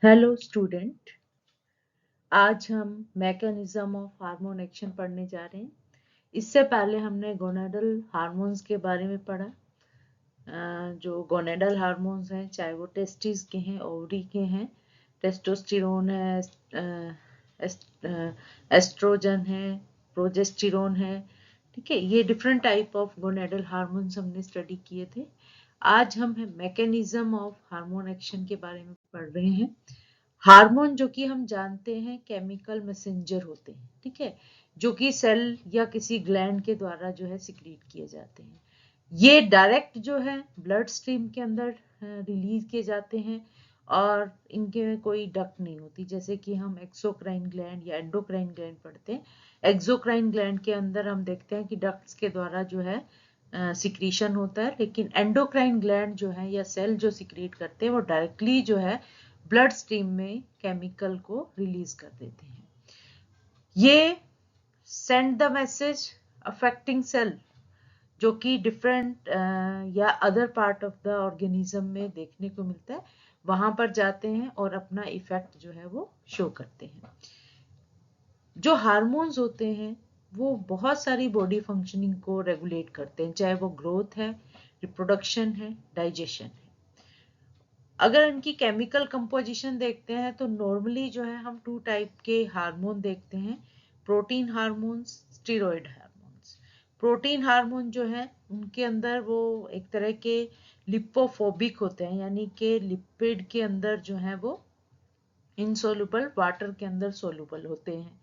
Hello student, आज हम mechanism of hormone action पढ़ने जा रहे हैं। इससे पहले हमने गोनेडल हार्मोन्स के बारे में पढ़ा। जो गोनेडल हार्मोन्स हैं, चाहे वो टेस्टिस के हैं, ओवरी के हैं, टेस्टोस्टेरोन है, एस्ट्रोजन है, प्रोजेस्टेरोन है। ठीक है, ये different type of gonadal hormones हमने स्टडी किए थे। आज हम मैकेनिज्म ऑफ हार्मोन एक्शन के बारे में पढ़ रहे हैं। हार्मोन जो कि हम जानते हैं केमिकल मैसेंजर होते हैं, ठीक है, जो कि सेल या किसी ग्लैंड के द्वारा जो है सिक्रीट किए जाते हैं। ये डायरेक्ट जो है ब्लड स्ट्रीम के अंदर रिलीज किए जाते हैं और इनके में कोई डक्ट नहीं होती, जैसे कि हम एक्सोक्राइन ग्लैंड या एंडोक्राइन ग्लैंड पढ़ते हैं। एक्सोक्राइन ग्लैंड के अंदर हम देखते हैं कि डक्ट्स के द्वारा जो है सिक्रीशन होता है, लेकिन एंडोक्राइन ग्लैंड जो है या सेल जो सिक्रीट करते हैं वो डायरेक्टली जो है ब्लड स्ट्रीम में केमिकल को रिलीज कर देते हैं। ये send the message affecting cell, जो कि डिफरेंट या other part of the organism में देखने को मिलता है, वहां पर जाते हैं और अपना इफेक्ट जो है वो शो करते हैं। जो हार्मोन्स होते हैं वो बहुत सारी बॉडी फंक्शनिंग को रेगुलेट करते हैं, चाहे वो ग्रोथ है, रिप्रोडक्शन है, डाइजेशन है। अगर इनकी केमिकल कंपोजिशन देखते हैं तो नॉर्मली जो है हम टू टाइप के हार्मोन देखते हैं, protein hormones, steroid hormones. Protein hormone जो है उनके अंदर वो एक तरह के लिपोफोबिक होते हैं, यानी कि लिपिड के अंदर जो है वो इनसोल्युबल, वाटर के अंदर सोल्युबल होते हैं।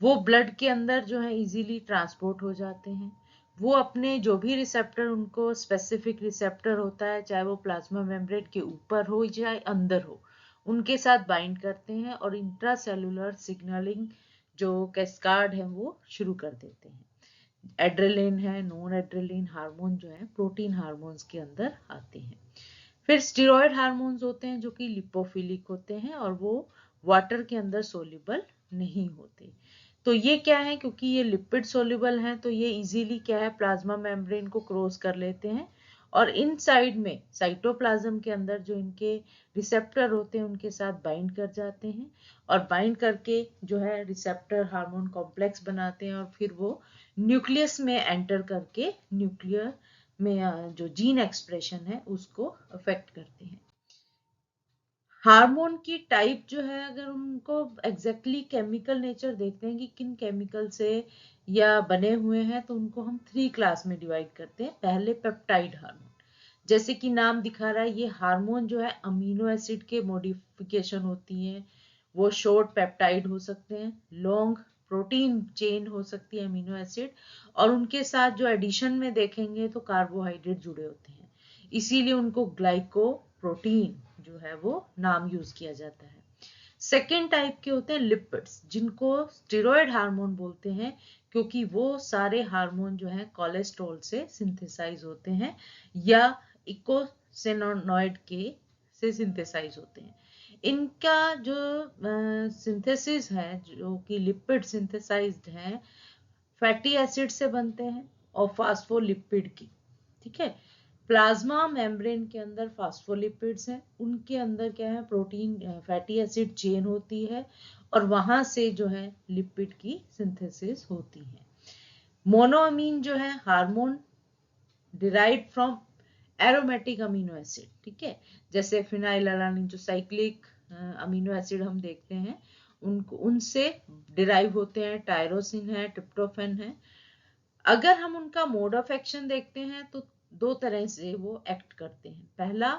वो ब्लड के अंदर जो है इजीली ट्रांसपोर्ट हो जाते हैं। वो अपने जो भी रिसेप्टर, उनको स्पेसिफिक रिसेप्टर होता है, चाहे वो प्लाज्मा मेम्ब्रेन के ऊपर हो चाहे अंदर हो, उनके साथ बाइंड करते हैं और इंट्रासेलुलर सिग्नलिंग जो कैस्काड है वो शुरू कर देते हैं। एड्रेलिन है, नॉन एड्रेलिन हार्मोन जो है प्रोटीन हार्मोन्स के अंदर आते हैं। फिर स्टेरॉयड हार्मोन्स होते हैं जो कि लिपोफिलिक होते हैं और वो वाटर के अंदर सोल्यूबल नहीं होते। तो ये क्या है, क्योंकि ये लिपिड सोल्यूबल हैं तो ये इजीली क्या है प्लाज्मा मेम्ब्रेन को क्रॉस कर लेते हैं और इन साइड में साइटोप्लाज्म के अंदर जो इनके रिसेप्टर होते हैं उनके साथ बाइंड कर जाते हैं और बाइंड करके जो है रिसेप्टर हार्मोन कॉम्प्लेक्स बनाते हैं और फिर वो न्यूक्लियस में एंटर करके न्यूक्लियर में जो जीन एक्सप्रेशन है उसको अफेक्ट करते हैं। हार्मोन की टाइप जो है, अगर उनको एग्जैक्टली केमिकल नेचर देखते हैं कि किन केमिकल से या बने हुए हैं, तो उनको हम 3 क्लास में डिवाइड करते हैं। पहले पेप्टाइड हार्मोन, जैसे कि नाम दिखा रहा है, ये हार्मोन जो है अमीनो एसिड के मॉडिफिकेशन होती है। वो शॉर्ट पेप्टाइड हो सकते हैं, लॉन्ग प्रोटीन चेन हो सकती है अमीनो एसिड, और उनके साथ जो एडिशन में देखेंगे तो कार्बोहाइड्रेट जुड़े होते हैं, इसीलिए उनको ग्लाइको प्रोटीन जो है वो नाम यूज किया जाता है। सेकेंड टाइप के होते हैं लिपिड्स, जिनको स्टेरॉयड हार्मोन बोलते हैं, क्योंकि वो सारे हार्मोन जो है कोलेस्ट्रॉल से सिंथेसाइज होते हैं या इकोसेनोनॉइड के से सिंथेसाइज होते हैं। इनका जो सिंथेसिस है, जो कि लिपिड सिंथेसाइज्ड है, फैटी एसिड से बनते हैं और फास्फोलिपिड की। ठीक है, प्लाज्मा मेम्ब्रेन के अंदर फास्फोलिपिड्स हैं, उनके अंदर क्या है प्रोटीन फैटी एसिड चेन होती है और वहां से जो है लिपिड की सिंथेसिस होती है। मोनोअमीन जो है hormone derived from aromatic amino acid, ठीक है, जैसे फिनाइलएलानिन जो साइक्लिक अमीनो एसिड हम देखते हैं, उनको उनसे डिराइव होते हैं। टायरोसिन है, ट्रिप्टोफैन है। अगर हम उनका मोड ऑफ एक्शन देखते हैं तो दो तरह से वो एक्ट करते हैं। पहला,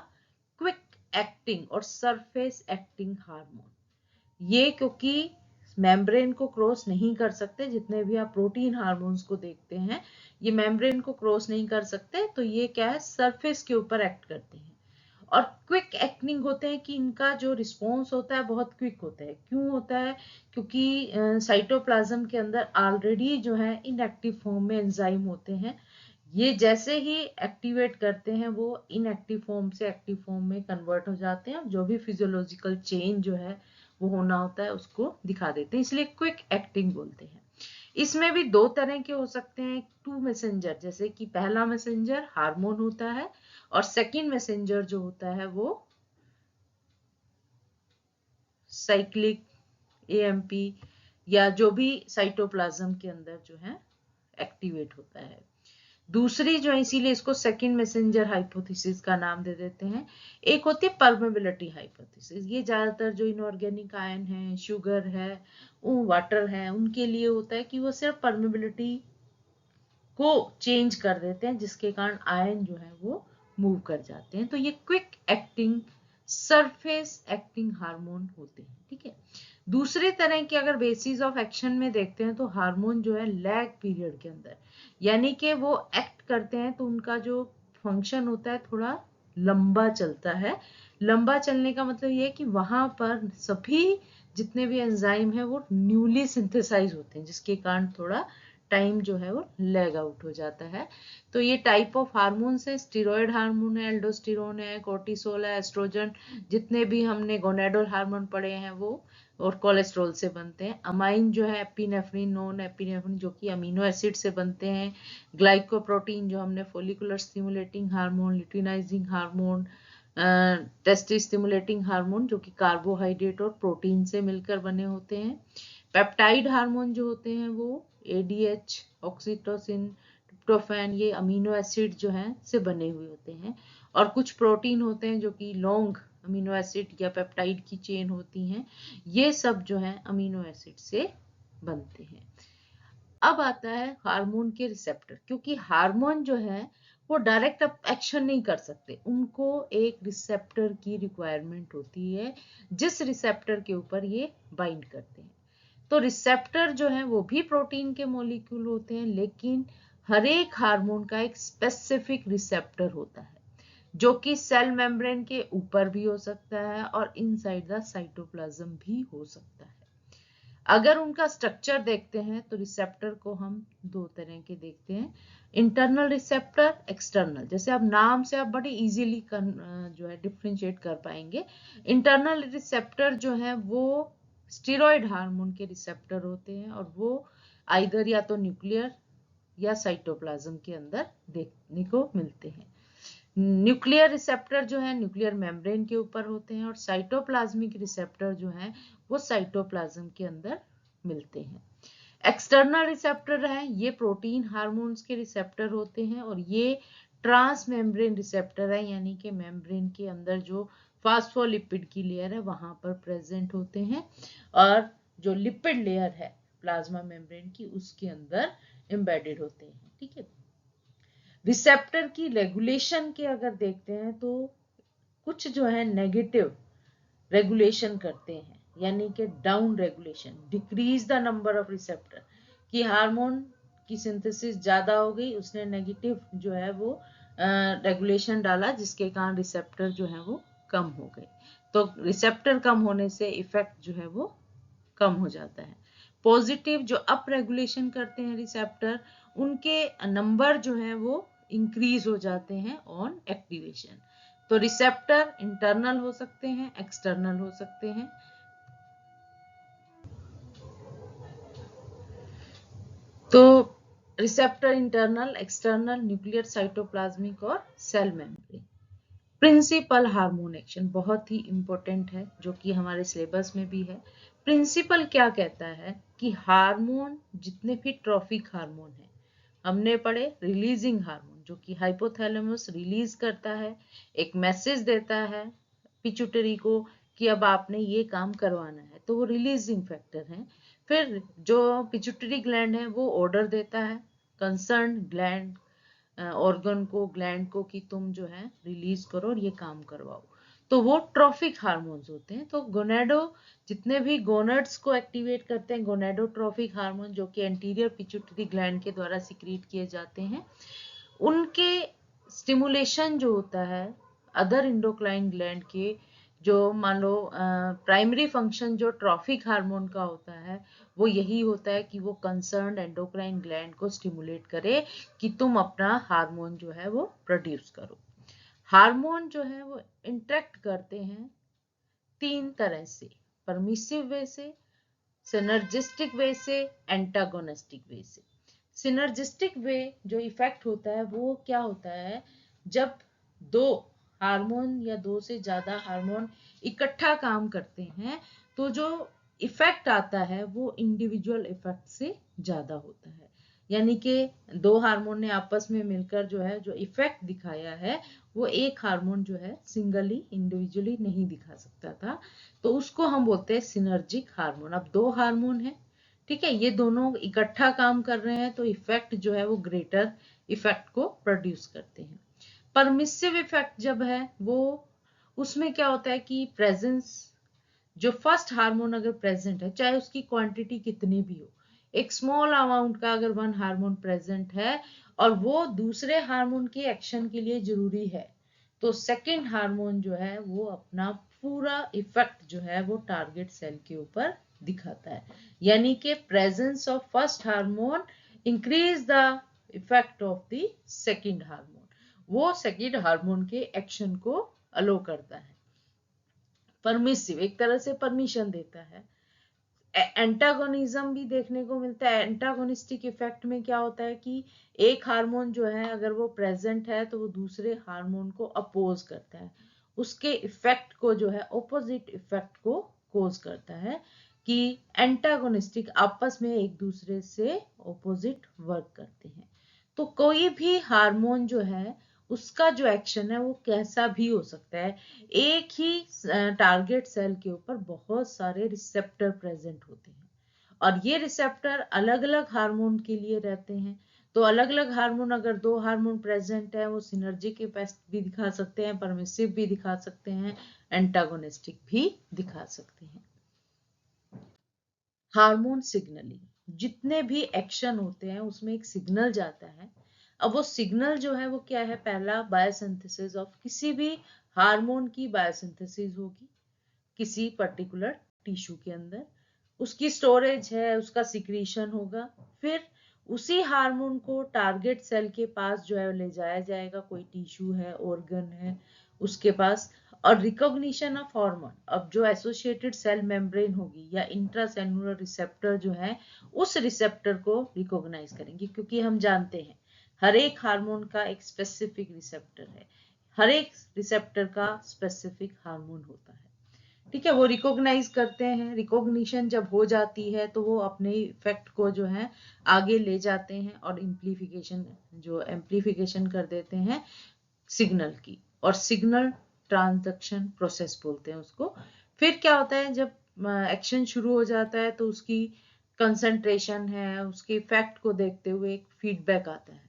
क्विक एक्टिंग और सरफेस एक्टिंग हार्मोन। ये क्योंकि मेम्ब्रेन को क्रॉस नहीं कर सकते, जितने भी आप प्रोटीन हार्मोन्स को देखते हैं ये मेम्ब्रेन को क्रॉस नहीं कर सकते, तो ये क्या है सरफेस के ऊपर एक्ट करते हैं। और क्विक एक्टिंग होते हैं कि इनका जो रिस्पॉन्स होता है बहुत क्विक होता है। क्यों होता है? क्योंकि साइटोप्लाज्म के अंदर ऑलरेडी जो है इनएक्टिव फॉर्म में एंजाइम होते हैं। ये जैसे ही एक्टिवेट करते हैं वो इनएक्टिव फॉर्म से एक्टिव फॉर्म में कन्वर्ट हो जाते हैं, जो भी फिजियोलॉजिकल चेंज जो है वो होना होता है उसको दिखा देते हैं, इसलिए क्विक एक्टिंग बोलते हैं। इसमें भी दो तरह के हो सकते हैं, टू मैसेंजर, जैसे कि पहला मैसेंजर हार्मोन होता है और सेकंड मैसेंजर जो होता है वो साइक्लिक, एएमपी या जो भी साइटोप्लाज्म के अंदर जो है एक्टिवेट होता है। दूसरी जो है, इसीलिए इसको सेकंड मैसेंजर हाइपोथेसिस का नाम दे देते हैं। एक होती है परमेबिलिटी हाइपोथेसिस, ये ज्यादातर जो इनऑर्गेनिक आयन है, शुगर है, वाटर है, उनके लिए होता है कि वो सिर्फ परमेबिलिटी को चेंज कर देते हैं, जिसके कारण आयन जो है वो मूव कर जाते हैं। तो ये quick acting surface acting hormone होते हैं, ठीक है। दूसरे तरह की अगर बेसिस ऑफ एक्शन में देखते हैं तो हार्मोन जो है लैग पीरियड के अंदर, यानी कि वो एक्ट करते हैं तो उनका जो फंक्शन होता है थोड़ा लंबा चलता है। लंबा चलने का मतलब ये है कि वहां पर सभी जितने भी एंजाइम है वो न्यूली सिंथेसाइज होते हैं, जिसके कारण थोड़ा टाइम जो है वो लैग आउट हो जाता है। तो ये टाइप ऑफ हार्मोन्स है, स्टीरॉयड हार्मोन है, एल्डोस्टेरोन है, कोर्टिसोल है, एस्ट्रोजन, जितने भी हमने गोनेडोल हार्मोन पढ़े हैं वो, और कोलेस्ट्रॉल से बनते हैं। अमाइन जो है एपिनेफ्रिन, नॉन एपिनेफ्रिन जो कि अमीनो एसिड से बनते हैं। ग्लाइकोप्रोटीन जो हमने follicular stimulating hormone, luteinizing hormone, tasty stimulating hormone जो कि कार्बोहाइड्रेट और प्रोटीन से मिलकर बने होते हैं। पेप्टाइड हार्मोन जो होते हैं वो एडीएच, ऑक्सीटोसिन, ट्रिप्टोफैन, ये अमीनो एसिड जो हैं से बने हुए होते हैं। और कुछ प्रोटीन होते हैं जो कि लॉन्ग अमीनो एसिड या पेप्टाइड की चेन होती हैं, ये सब जो है अमीनो एसिड से बनते हैं। अब आता है हार्मोन के रिसेप्टर, क्योंकि हार्मोन जो है वो डायरेक्ट एक्शन नहीं कर सकते, उनको एक रिसेप्टर की रिक्वायरमेंट होती है, जिस रिसेप्टर के ऊपर ये बाइंड करते हैं। तो रिसेप्टर जो है वो भी प्रोटीन के मॉलिक्यूल होते हैं, लेकिन हर एक हार्मोन का एक स्पेसिफिक रिसेप्टर होता है, जो कि सेल मेम्ब्रेन के ऊपर भी हो सकता है और इनसाइड द साइटोप्लाज्म भी हो सकता है। अगर उनका स्ट्रक्चर देखते हैं तो रिसेप्टर को हम दो तरह के देखते हैं, इंटरनल रिसेप्टर, एक्सटर्नल। जैसे अब नाम से आप बड़ी इजीली जो है डिफरेंशिएट कर पाएंगे। इंटरनल रिसेप्टर जो है वो स्टेरॉयड हार्मोन के रिसेप्टर होते हैं, और वो आइदर या तो न्यूक्लियर या साइटोप्लाज्म के अंदर देखने को मिलते हैं। न्यूक्लियर रिसेप्टर जो है न्यूक्लियर मेम्ब्रेन के ऊपर होते हैं, और साइटोप्लाज्मिक रिसेप्टर जो है वो साइटोप्लाज्म के अंदर मिलते हैं। एक्सटर्नल रिसेप्टर है, ये प्रोटीन हार्मोन्स के रिसेप्टर होते हैं, और ये ट्रांस मेम्ब्रेन रिसेप्टर है, यानी कि मेम्ब्रेन के अंदर जो फास्फोलिपिड की लेयर है वहां पर प्रेजेंट होते हैं, और जो लिपिड लेयर है प्लाज्मा मेम्ब्रेन की उसके अंदर एम्बेडेड होते हैं, ठीक है। रिसेप्टर की रेगुलेशन के अगर देखते हैं तो कुछ जो है नेगेटिव रेगुलेशन करते हैं, यानी कि down regulation, decrease the number of receptor, कि हार्मोन की सिंथेसिस ज्यादा हो गई, उसने नेगेटिव जो है वो रेगुलेशन डाला, जिसके कारण रिसेप्टर जो है वो कम हो गए। तो रिसेप्टर कम होने से इफेक्ट जो है वो कम हो जाता है। पॉजिटिव जो अप रेगुलेशन करते हैं रिसेप्टर, उनके नंबर जो है वो इंक्रीज हो जाते हैं ऑन एक्टिवेशन। तो रिसेप्टर इंटरनल हो सकते हैं, एक्सटर्नल हो सकते हैं। तो receptor internal, external, nuclear, cytoplasmic और cell membrane. Principal hormone action बहुत ही इंपॉर्टेंट है, जो कि हमारे सिलेबस में भी है। प्रिंसिपल क्या कहता है कि हार्मोन जितने भी ट्रॉफिक हार्मोन है, हमने पढ़े रिलीजिंग हार्मोन जो कि हाइपोथैलेमस रिलीज करता है, एक मैसेज देता है पिट्यूटरी को कि अब आपने ये काम करवाना है, तो वो रिलीजिंग फैक्टर है। फिर जो पिट्यूटरी ग्लैंड है वो ऑर्डर देता है कंसर्न ग्लैंड ऑर्गन को, ग्लैंड को, कि तुम जो है रिलीज करो और ये काम करवाओ, तो वो ट्रॉफिक हार्मोन्स होते हैं। तो गोनेडो जितने भी गोनड्स को एक्टिवेट करते हैं, गोनेडोट्रोफिक हार्मोन जो कि एंटीरियर पिट्यूटरी ग्लैंड के द्वारा सिक्रीट किए जाते हैं, उनके स्टिमुलेशन जो होता है अदर इंडोक्राइन ग्लैंड के, जो मान लो प्राइमरी फंक्शन जो ट्रॉफिक हार्मोन का होता है वो यही होता है कि वो कंसर्न एंडोक्राइन ग्लैंड को स्टिमुलेट करे कि तुम अपना हार्मोन जो है वो प्रोड्यूस करो। हार्मोन जो है वो इंटरेक्ट करते हैं तीन तरह से, परमिसिव वे से, सिनर्जिस्टिक वे से, एंटागोनिस्टिक वे से। सिनर्जिस्टिक वे जो इफेक्ट होता है वो क्या होता है, जब दो हार्मोन या 2 से ज्यादा हार्मोन इकट्ठा काम करते हैं तो जो इफेक्ट आता है वो इंडिविजुअल इफेक्ट से ज्यादा होता है। यानी कि 2 हार्मोन ने आपस में मिलकर जो है जो इफेक्ट दिखाया है वो एक हार्मोन जो है सिंगली इंडिविजुअली नहीं दिखा सकता था, तो उसको हम बोलते हैं सिनर्जिक हार्मोन। अब 2 हार्मोन है, ठीक है, ये दोनों इकट्ठा काम कर रहे हैं तो इफेक्ट जो है वो ग्रेटर इफेक्ट को प्रोड्यूस करते हैं। परमिसिव इफेक्ट जब है वो उसमें क्या होता है कि प्रेजेंस, जो फर्स्ट हार्मोन अगर प्रेजेंट है चाहे उसकी क्वांटिटी कितनी भी हो, एक स्मॉल अमाउंट का अगर वन हार्मोन प्रेजेंट है और वो दूसरे हार्मोन के एक्शन के लिए जरूरी है तो सेकंड हार्मोन जो है वो अपना पूरा इफेक्ट जो है वो टारगेट सेल के ऊपर दिखाता है। यानी कि presence of first hormone increase the effect of the second hormone, वो सेकंड हार्मोन के एक्शन को अलो करता है। परमिसिव एक तरह से परमिशन देता है। एंटागोनिज्म भी देखने को मिलता है। एंटागोनिस्टिक इफेक्ट में क्या होता है कि एक हार्मोन जो है अगर वो प्रेजेंट है तो वो दूसरे हार्मोन को अपोज करता है, उसके इफेक्ट को जो है ऑपोजिट इफेक्ट को कोज करता है कि एंटागोनिस्टिक आपस में एक दूसरे से ऑपोजिट वर्क करते हैं। तो कोई भी हार्मोन जो है उसका जो एक्शन है वो कैसा भी हो सकता है। एक ही टारगेट सेल के ऊपर बहुत सारे रिसेप्टर प्रेजेंट होते हैं और ये रिसेप्टर अलग अलग हार्मोन के लिए रहते हैं। तो अलग अलग हार्मोन, अगर 2 हार्मोन प्रेजेंट है वो सिनर्जिक इफेक्ट भी दिखा सकते हैं, परमिसिव भी दिखा सकते हैं, एंटागोनिस्टिक भी दिखा सकते हैं। हार्मोन सिग्नलिंग, जितने भी एक्शन होते हैं उसमें एक सिग्नल जाता है। अब वो सिग्नल जो है वो क्या है, पहला बायोसिंथेसिस ऑफ किसी भी हार्मोन की बायोसिंथेसिस होगी किसी पर्टिकुलर टिश्यू के अंदर, उसकी स्टोरेज है, उसका सिक्रीशन होगा, फिर उसी हार्मोन को टारगेट सेल के पास जो है ले जाया जाएगा, कोई टिश्यू है, ऑर्गन है उसके पास, और रिकॉग्निशन ऑफ हार्मोन। अब जो एसोसिएटेड सेल मेम्ब्रेन होगी या इंट्रासेलुलर रिसेप्टर जो है उस रिसेप्टर को रिकॉग्नाइज करेंगे, क्योंकि हम जानते हैं हर एक हार्मोन का एक स्पेसिफिक रिसेप्टर है, हर एक रिसेप्टर का स्पेसिफिक हार्मोन होता है, ठीक है, वो रिकॉग्नाइज करते हैं। रिकॉग्निशन जब हो जाती है तो वो अपने इफेक्ट को जो है आगे ले जाते हैं और एम्प्लीफिकेशन कर देते हैं सिग्नल की, और सिग्नल ट्रांजैक्शन प्रोसेस बोलते हैं उसको। फिर क्या होता है, जब एक्शन शुरू हो जाता है तो उसकी कंसंट्रेशन है, उसके इफेक्ट को देखते हुए एक फीडबैक आता है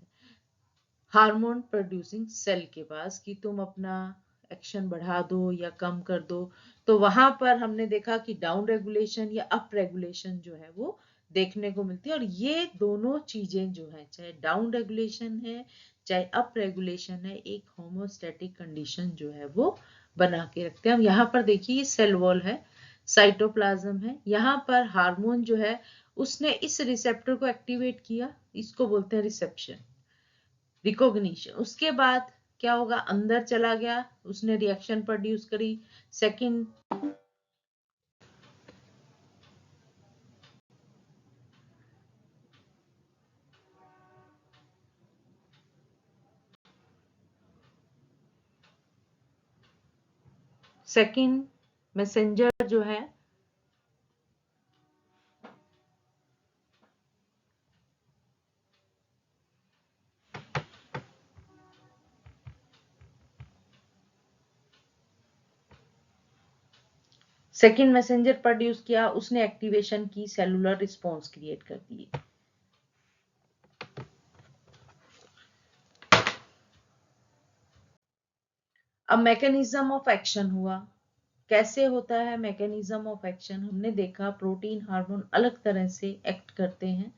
हार्मोन प्रोड्यूसिंग सेल के पास कि तुम अपना एक्शन बढ़ा दो या कम कर दो। तो वहां पर हमने देखा कि डाउन रेगुलेशन या अप रेगुलेशन जो है वो देखने को मिलती है, और ये दोनों चीजें जो है, चाहे डाउन रेगुलेशन है चाहे अप रेगुलेशन है, एक होमोस्टैटिक कंडीशन जो है वो बना के रखते हैं। हम यहाँ पर देखिए ये सेल वॉल है, साइटोप्लाज्म है, यहाँ पर हार्मोन जो है उसने इस रिसेप्टर को एक्टिवेट किया, इसको बोलते हैं रिसेप्शन, रिकॉग्निशन। उसके बाद क्या होगा, अंदर चला गया, उसने रिएक्शन प्रोड्यूस करी। सेकंड सेकंड मैसेंजर जो है सेकंड मैसेंजर प्रोड्यूस किया, उसने एक्टिवेशन की, सेलुलर रिस्पॉन्स क्रिएट कर दी। अब मैकेनिज्म ऑफ एक्शन हुआ, कैसे होता है मैकेनिज्म ऑफ एक्शन, हमने देखा प्रोटीन हार्मोन अलग तरह से एक्ट करते हैं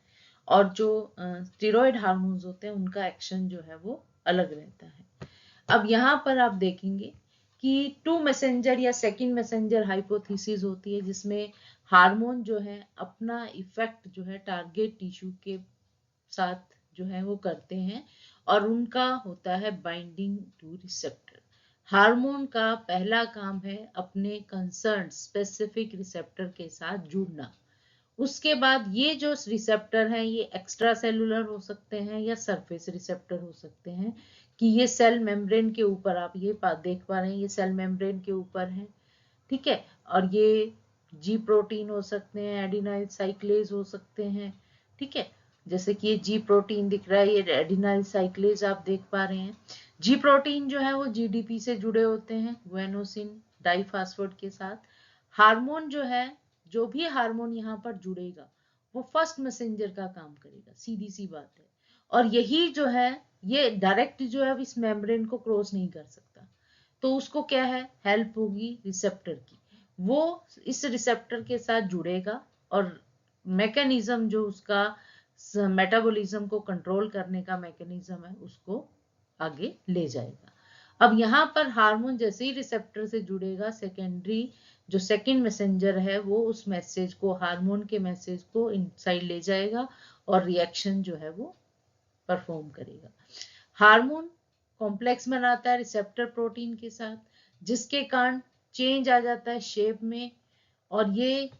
और जो स्टेरॉयड हार्मोन्स होते हैं उनका एक्शन जो है वो अलग रहता है। अब यहाँ पर आप देखेंगे कि 2 मैसेंजर या सेकंड मैसेंजर हाइपोथेसिस होती है, जिसमें हार्मोन जो है अपना इफेक्ट जो है टारगेट टिश्यू के साथ जो है वो करते हैं और उनका होता है बाइंडिंग टू रिसेप्टर। हार्मोन का पहला काम है अपने कंसर्न स्पेसिफिक रिसेप्टर के साथ जुड़ना। उसके बाद ये जो रिसेप्टर हैं ये एक्स्ट्रा सेलुलर हो सकते हैं या सरफेस रिसेप्टर हो सकते हैं, कि ये सेल मेम्ब्रेन के ऊपर, आप ये देख पा रहे हैं, ये सेल मेम्ब्रेन के ऊपर है, ठीक है। और ये जी प्रोटीन हो सकते हैं, एडिनाइल साइक्लेज हो सकते हैं, ठीक है। जैसे कि ये जी प्रोटीन दिख रहा है, ये एडिनाइल साइक्लेज आप देख पा रहे हैं। जी प्रोटीन जो है वो जीडीपी से जुड़े होते हैं, गुएनोसिन डाइफास्फेट के साथ। हार्मोन जो है, जो भी हार्मोन यहाँ पर जुड़ेगा वो फर्स्ट मैसेंजर का काम करेगा, सीधी सी बात है। और यही जो है ये डायरेक्ट जो है इस मेम्ब्रेन को क्रॉस नहीं कर सकता, तो उसको क्या है, हेल्प होगी रिसेप्टर की, वो इस रिसेप्टर के साथ जुड़ेगा और मैकेनिज्म जो उसका मेटाबॉलिज्म को कंट्रोल करने का मैकेनिज्म है उसको आगे ले जाएगा। अब यहाँ पर हार्मोन जैसे ही रिसेप्टर से जुड़ेगा, सेकेंडरी जो सेकंड मैसेंजर है वो उस मैसेज को, हार्मोन के मैसेज को इनसाइड ले जाएगा और रिएक्शन जो है वो परफॉर्म करेगा। हार्मोन कॉम्प्लेक्स बनाता है रिसेप्टर प्रोटीन के साथ, जिसके कारण चेंज आ जाता है शेप में, और ये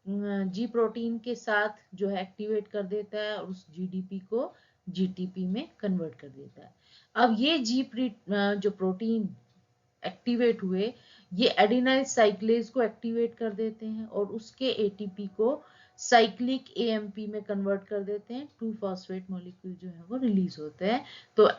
जी प्रोटीन के साथ जो है एक्टिवेट कर देता है और उस जीडीपी को जीटीपी में कन्वर्ट कर देता है। अब ये जो प्रोटीन एक्टिवेट हुए, ये एडिनाइल साइक्लेज को एक्टिवेट कर देते हैं और उसके एटीपी को साइक्लिक एएमपी में कन्वर्ट कर देते हैं, 2 फॉस्फेट मॉलिक्यूल जो है वो रिलीज होते हैं, तो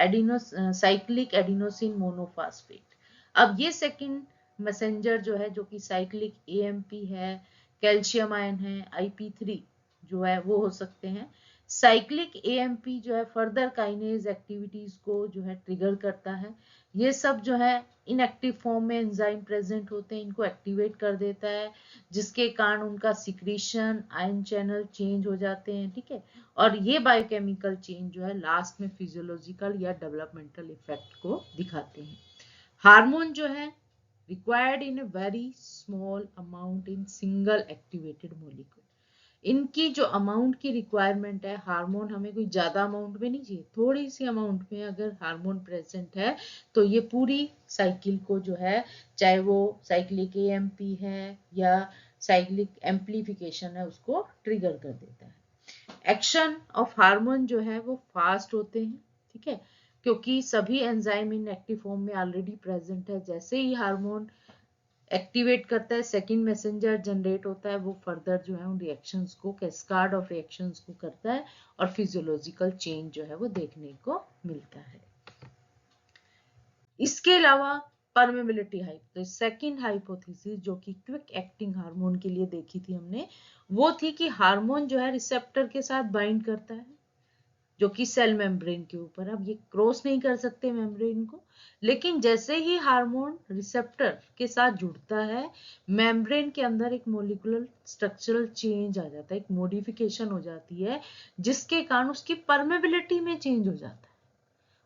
साइक्लिक एडिनोसिन मोनोफॉस्फेट। अब ये सेकंड मैसेंजर जो है, जो कि साइक्लिक एएमपी है, कैल्शियम आयन है, आईपी3 जो है वो हो सकते हैं। साइक्लिक एएमपी जो है फर्दर काइनेज एक्टिविटीज को जो है ट्रिगर करता है। ये सब जो है इनएक्टिव फॉर्म में एंजाइम प्रेजेंट होते हैं, इनको एक्टिवेट कर देता है, जिसके कारण उनका सिक्रीशन, आयन चैनल चेंज हो जाते हैं, ठीक है। और ये बायोकेमिकल चेंज जो है लास्ट में फिजियोलॉजिकल या डेवलपमेंटल इफेक्ट को दिखाते हैं। हार्मोन जो है required in a very small amount in single activated molecule. इनकी जो अमाउंट की रिक्वायरमेंट है, हार्मोन हमें कोई ज्यादा अमाउंट में नहीं चाहिए, थोड़ी सी अमाउंट में अगर हार्मोन प्रेजेंट है तो ये पूरी साइकिल को जो है, चाहे वो साइक्लिक एएमपी है या साइक्लिक एम्प्लीफिकेशन है, उसको ट्रिगर कर देता है। एक्शन ऑफ हार्मोन जो है वो फास्ट होते हैं, ठीक है, क्योंकि सभी एंजाइम इन एक्टिव फॉर्म में ऑलरेडी प्रेजेंट है। जैसे ही हार्मोन एक्टिवेट करता है, सेकंड मैसेंजर जनरेट होता है, वो फर्दर जो है उन रिएक्शंस को, कैस्काड ऑफ रिएक्शंस को करता है और फिजियोलॉजिकल चेंज जो है वो देखने को मिलता है। इसके अलावा परमेबिलिटी हाइपोथेसिस, सेकंड हाइपोथेसिस जो कि क्विक एक्टिंग हार्मोन के लिए देखी थी हमने, वो थी कि हार्मोन जो है रिसेप्टर के साथ बाइंड करता है, जो कि सेल मेम्ब्रेन के ऊपर, अब ये क्रॉस नहीं कर सकते मेम्ब्रेन को, लेकिन जैसे ही हार्मोन रिसेप्टर के साथ जुड़ता है, मेम्ब्रेन के अंदर एक मोलिकुलर स्ट्रक्चरल चेंज आ जाता है, एक मॉडिफिकेशन हो जाती है, जिसके कारण उसकी परमेबिलिटी में चेंज हो जाता है।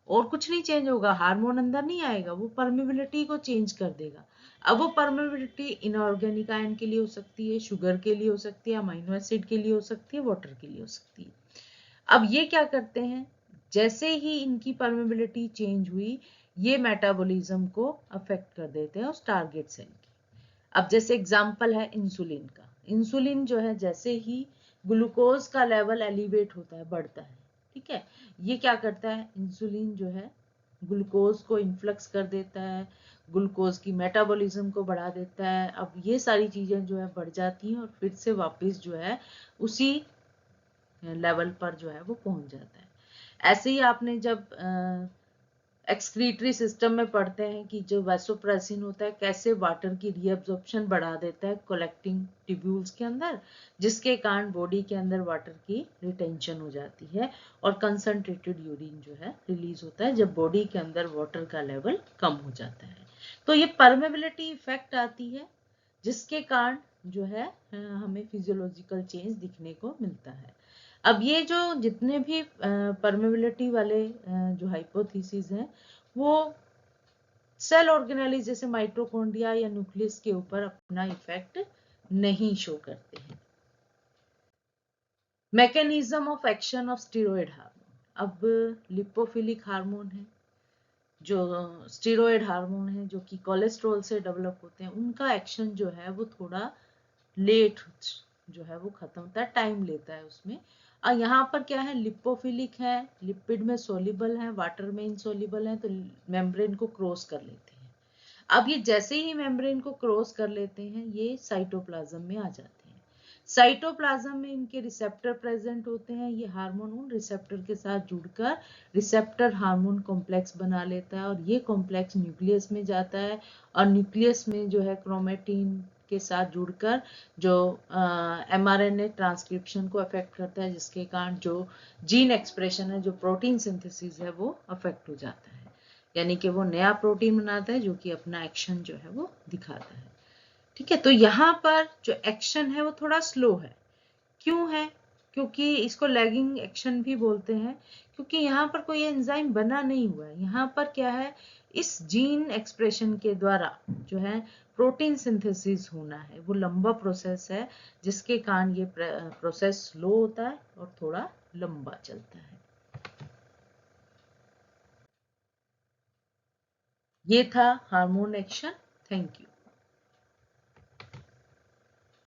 और कुछ नहीं चेंज होगा, हार्मोन अंदर नहीं आएगा, वो परमेबिलिटी को चेंज कर देगा। अब वो परमेबिलिटी इनऑर्गेनिक आयन के लिए हो सकती है, शुगर के लिए हो सकती है, अमीनो एसिड के लिए हो सकती है, वाटर के लिए हो सकती है। अब ये क्या करते हैं, जैसे ही इनकी परमेबिलिटी चेंज हुई, ये मेटाबॉलिज्म को अफेक्ट कर देते हैं उस टारगेट सेल की। अब जैसे एग्जांपल है इंसुलिन का, इंसुलिन जो है जैसे ही ग्लूकोज का लेवल एलिवेट होता है, बढ़ता है, ठीक है, ये क्या करता है, इंसुलिन जो है ग्लूकोज को इन्फ्लक्स कर देता है, ग्लूकोज की मेटाबॉलिज्म को बढ़ा देता है। अब ये सारी चीजें जो है बढ़ जाती हैं और फिर से वापस जो है उसी लेवल पर जो है वो पहुंच जाता है। ऐसे ही आपने जब एक्सक्रीटरी सिस्टम में पढ़ते हैं कि जो वैसोप्रेसिन होता है कैसे वाटर की रीअब्जॉर्प्शन बढ़ा देता है कलेक्टिंग ट्यूब्यूल्स के अंदर, जिसके कारण बॉडी के अंदर वाटर की रिटेंशन हो जाती है और कंसंट्रेटेड यूरिन जो है रिलीज होता है जब बॉडी के अंदर वाटर का लेवल कम हो जाता है। तो ये परमेबिलिटी इफेक्ट आती है, जिसके कारण जो है हमें फिजियोलॉजिकल चेंज दिखने को मिलता है। अब ये जो जितने भी परमेबिलिटी वाले जो हाइपोथेसिस हैं, वो सेल ऑर्गेनेली जैसे माइटोकॉन्ड्रिया या न्यूक्लियस के ऊपर अपना इफेक्ट नहीं शो करते हैं। Mechanism of action of steroid hormone, अब लिपोफिलिक हार्मोन है, जो स्टेरॉयड हार्मोन है जो कि कोलेस्ट्रॉल से डेवलप होते हैं, उनका एक्शन जो है वो थोड़ा लेट जो है वो खत्म होता है, टाइम लेता है उसमें। और यहाँ पर क्या है, लिपोफिलिक है, लिपिड में सोल्यूबल है, वाटर में इनसोल्यूबल है, तो मेम्ब्रेन को क्रॉस कर लेते हैं। अब ये जैसे ही मेम्ब्रेन को क्रॉस कर लेते हैं ये साइटोप्लाज्म में आ जाते हैं। साइटोप्लाज्म में इनके रिसेप्टर प्रेजेंट होते हैं, ये हार्मोन उन रिसेप्टर के साथ जुड़कर रिसेप्टर हार्मोन कॉम्प्लेक्स बना लेता है और ये कॉम्प्लेक्स न्यूक्लियस में जाता है और न्यूक्लियस में जो है क्रोमेटिन के साथ जुड़कर जो mRNA ट्रांसक्रिप्शन को अफेक्ट करता है, जिसके कारण जो जीन एक्सप्रेशन है, जो प्रोटीन सिंथेसिस है, वो अफेक्ट हो जाता है। यानी कि वो नया प्रोटीन बनाता है जो कि अपना एक्शन जो है वो दिखाता है। ठीक है, तो यहाँ पर जो एक्शन है वो थोड़ा स्लो है। क्यों है? क्योंकि इसको लैगिंग एक्शन भी बोलते हैं, क्योंकि यहाँ पर कोई एंजाइम बना नहीं हुआ है। यहाँ पर क्या है, इस जीन एक्सप्रेशन के द्वारा जो है प्रोटीन सिंथेसिस होना है, वो लंबा प्रोसेस है, जिसके कारण ये प्रोसेस स्लो होता है और थोड़ा लंबा चलता है। ये था हार्मोन एक्शन। Thank you.